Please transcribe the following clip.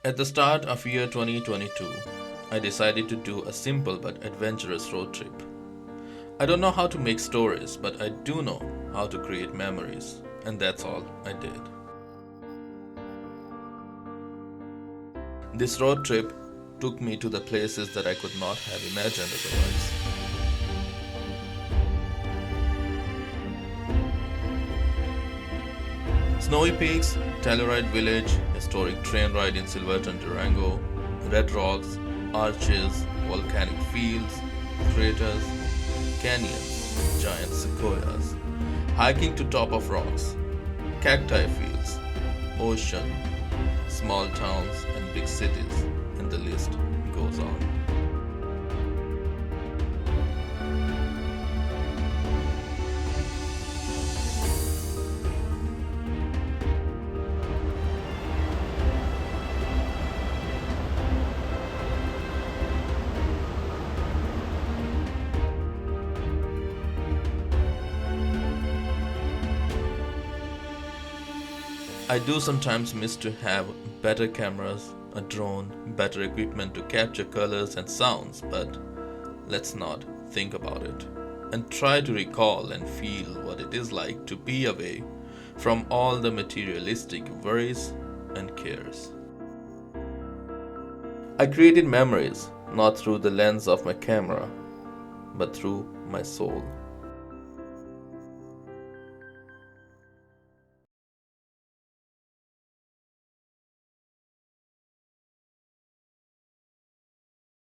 At the start of year 2022, I decided to do a simple but adventurous road trip. I don't know how to make stories, but I do know how to create memories, and that's all I did. This road trip took me to the places that I could not have imagined otherwise. Snowy Peaks, Telluride Village, historic train ride in Silverton, Durango, red rocks, arches, volcanic fields, craters, canyons, giant sequoias, hiking to top of rocks, cacti fields, ocean, small towns and big cities, and the list goes on. I do sometimes miss to have better cameras, a drone, better equipment to capture colors and sounds, but let's not think about it and try to recall and feel what it is like to be away from all the materialistic worries and cares. I created memories not through the lens of my camera, but through my soul.